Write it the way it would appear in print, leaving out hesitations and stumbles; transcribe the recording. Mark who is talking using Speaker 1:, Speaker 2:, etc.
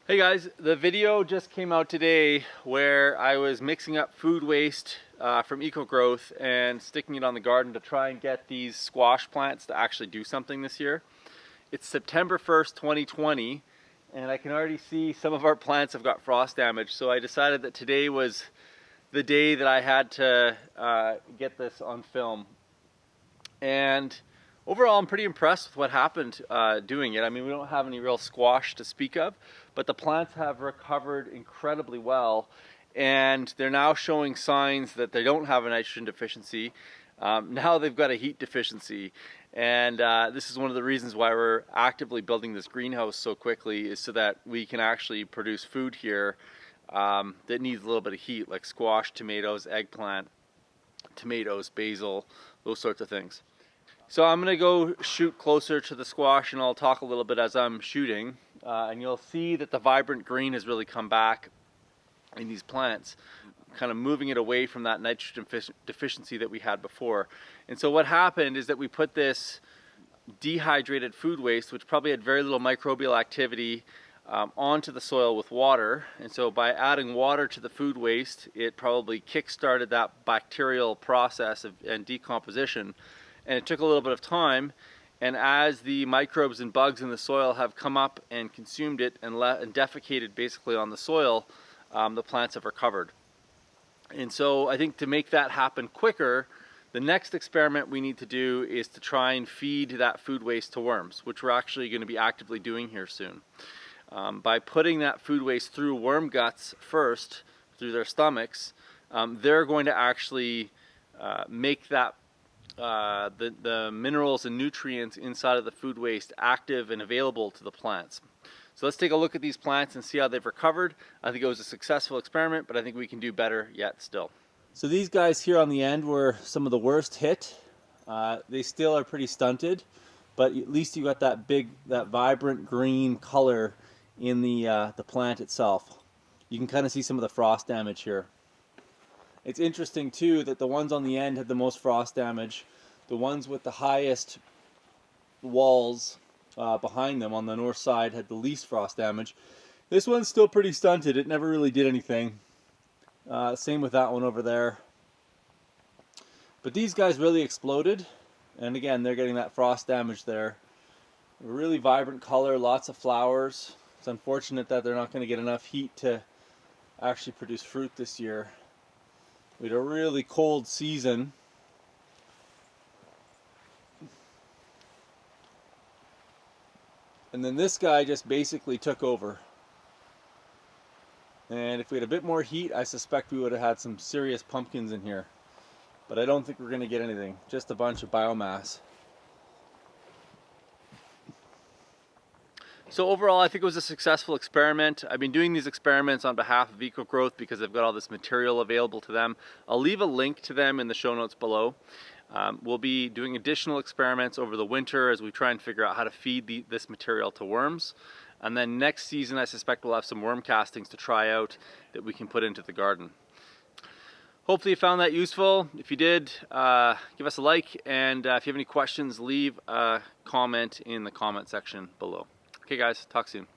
Speaker 1: Hey guys, the video just came out today where I was mixing up food waste from ecogrowth and sticking it on the garden to try and get these squash plants to actually do something this year. It's September 1st, 2020, and I can already see some of our plants have got frost damage, so I decided that today was the day that I had to get this on film. And overall, I'm pretty impressed with what happened doing it. I mean, we don't have any real squash to speak of, but the plants have recovered incredibly well, and they're now showing signs that they don't have a nitrogen deficiency. Now they've got a heat deficiency, and this is one of the reasons why we're actively building this greenhouse so quickly, is so that we can actually produce food here that needs a little bit of heat, like squash, tomatoes, eggplant, tomatoes, basil, those sorts of things. So I'm going to go shoot closer to the squash, and I'll talk a little bit as I'm shooting, and you'll see that the vibrant green has really come back in these plants, kind of moving it away from that nitrogen deficiency that we had before. And so what happened is that we put this dehydrated food waste, which probably had very little microbial activity, onto the soil with water. And so by adding water to the food waste, it probably kick-started that bacterial process and decomposition. And it took a little bit of time, and as the microbes and bugs in the soil have come up and consumed it and defecated basically on the soil, the plants have recovered. And so I think to make that happen quicker, the next experiment we need to do is to try and feed that food waste to worms, which we're actually going to be actively doing here soon. By putting that food waste through worm guts first, through their stomachs, they're going to actually make that the minerals and nutrients inside of the food waste active and available to the plants. So let's take a look at these plants and see how they've recovered. I think it was a successful experiment, but I think we can do better yet still. So these guys here on the end were some of the worst hit. They still are pretty stunted, but at least you got that vibrant green color in the plant itself. You can kind of see some of the frost damage here. It's interesting too that the ones on the end had the most frost damage. The ones with the highest walls behind them on the north side had the least frost damage. This one's still pretty stunted. It never really did anything. Same with that one over there. But these guys really exploded. And again, they're getting that frost damage there. A really vibrant color, lots of flowers. It's unfortunate that they're not going to get enough heat to actually produce fruit this year. We had a really cold season. And then this guy just basically took over. And if we had a bit more heat, I suspect we would have had some serious pumpkins in here. But I don't think we're going to get anything. Just a bunch of biomass. So overall, I think it was a successful experiment. I've been doing these experiments on behalf of ecogrowth because they've got all this material available to them. I'll leave a link to them in the show notes below. We'll be doing additional experiments over the winter as we try and figure out how to feed this material to worms. And then next season, I suspect we'll have some worm castings to try out that we can put into the garden. Hopefully you found that useful. If you did, give us a like. And if you have any questions, leave a comment in the comment section below. Okay guys, talk soon.